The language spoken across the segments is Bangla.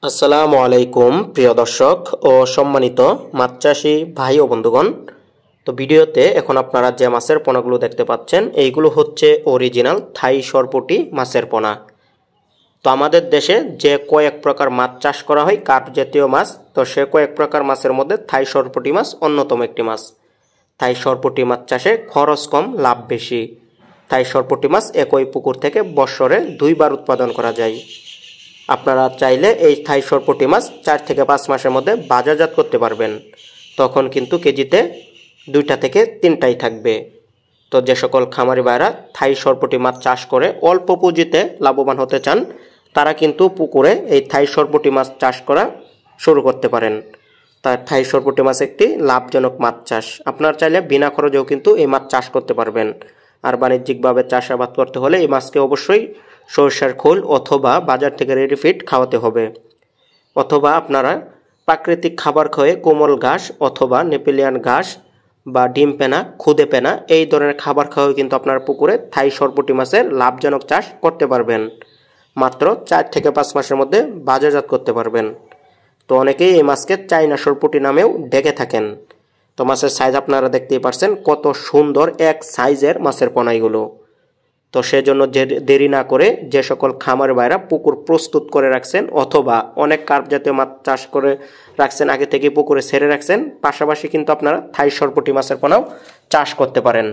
আসসালামু আলাইকুম প্রিয় দর্শক ও সম্মানিত মাছ চাষী ভাই ও বন্ধুগণ। তো ভিডিওতে এখন আপনারা যে মাছের পোনাগুলো দেখতে পাচ্ছেন এইগুলো হচ্ছে অরিজিনাল থাই সরপুঁটি মাছের পোনা। তো আমাদের দেশে যে কয়েক প্রকার মাছ চাষ করা হয় কার্প জাতীয় মাছ, তো সে কয়েক প্রকার মাছের মধ্যে থাই সরপুঁটি মাছ অন্যতম একটি মাছ। থাই সরপুঁটি মাছ চাষে খরচ কম, লাভ বেশি। থাই সরপুঁটি মাছ একই পুকুর থেকে বৎসরে 2 বার উৎপাদন করা যায়। আপনারা চাইলে এই থাই সরপুঁটি মাছ 4 থেকে 5 মাসের মধ্যে বাজারজাত করতে পারবেন। তখন কিন্তু কেজিতে 2টা থেকে 3টাই থাকবে। তো যে সকল খামারি ভাইরা থাই সরপুঁটি মাছ চাষ করে অল্প পুঁজিতে লাভবান হতে চান, তারা কিন্তু পুকুরে এই থাই সরপুঁটি মাছ চাষ করা শুরু করতে পারেন। তার থাই সরপুঁটি মাছ একটি লাভজনক মাছ চাষ। আপনারা চাইলে বিনা খরচেও কিন্তু এই মাছ চাষ করতে পারবেন। আর বাণিজ্যিকভাবে চাষাবাদ করতে হলে এই মাছকে অবশ্যই সরষের খোল অথবা বাজার থেকে রেডি ফিড খাওয়াতে হবে, অথবা আপনারা প্রাকৃতিক খাবার খেয়ে কোমল ঘাস অথবা নেপিলিয়ান ঘাস বা ডিম পেনা, খুদে পেনা এই ধরনের খাবার খাওয়াও কিন্তু আপনার পুকুরে থাই সরপুঁটি মাছের লাভজনক চাষ করতে পারবেন। মাত্র 4 থেকে 5 মাসের মধ্যে বাজারজাত করতে পারবেন। তো অনেকেই এই মাছকে চাইনা সরপুঁটি নামেও ডেকে থাকেন। তো মাছের সাইজ আপনারা দেখতেই পারছেন কত সুন্দর এক সাইজের মাছের পোনাইগুলো। তো সেজন্য দেরি না করে যে সকল খামার ভাইরা পুকুর প্রস্তুত করে রাখছেন অথবা অনেক কার্প জাতীয় মাছ চাষ করে রাখছেন, আগে থেকে পুকুরে ছেড়ে রাখছেন, পাশাপাশি কিন্তু আপনারা থাই সরপুঁটি মাছের পোনাও চাষ করতে পারেন।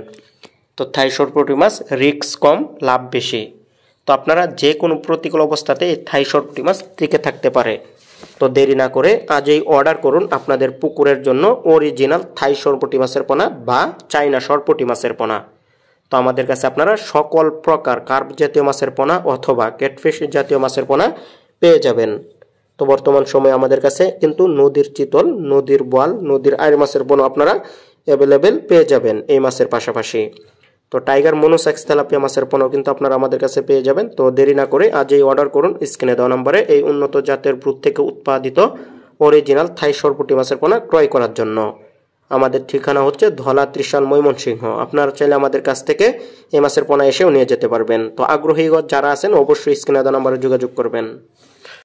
তো থাই সরপুঁটি মাছ রিস্ক কম, লাভ বেশি। তো আপনারা যে কোনো প্রতিকূল অবস্থাতে এই থাই সরপুঁটি মাছ টিকে থাকতে পারে। তো দেরি না করে আজই অর্ডার করুন আপনাদের পুকুরের জন্য অরিজিনাল থাই সরপুঁটি মাছের পোনা বা চাইনা সরপুঁটি মাছের পোনা। তো আমাদের কাছে আপনারা সকল প্রকার কার্প জাতীয় মাছের পোনা অথবা ক্যাটফিশ জাতীয় মাছের পোনা পেয়ে যাবেন। তো বর্তমান সময়ে আমাদের কাছে কিন্তু নদীর চিতল, নদীর বোয়াল, নদীর আইর মাছের পোনা আপনারা অ্যাভেলেবেল পেয়ে যাবেন এই মাছের পাশাপাশি। তো টাইগার মনোসেক্স তেলাপিয়া মাছের পোনাও কিন্তু আপনারা আমাদের কাছে পেয়ে যাবেন। তো দেরি না করে আজই অর্ডার করুন স্ক্রিনে দেওয়া নম্বরে এই উন্নত জাতের ব্রুড থেকে উৎপাদিত অরিজিনাল থাই সরপুঁটি মাছের পোনা ক্রয় করার জন্য। আমাদের ঠিকানা হচ্ছে ধলা ত্রিশাল, ময়মনসিংহ। আপনারা চাইলে আমাদের কাছ থেকে এই মাছের পোনা এসেও নিয়ে যেতে পারবেন। তো আগ্রহী যারা আছেন অবশ্যই স্ক্রিনে দেওয়া নম্বরে যোগাযোগ করবেন।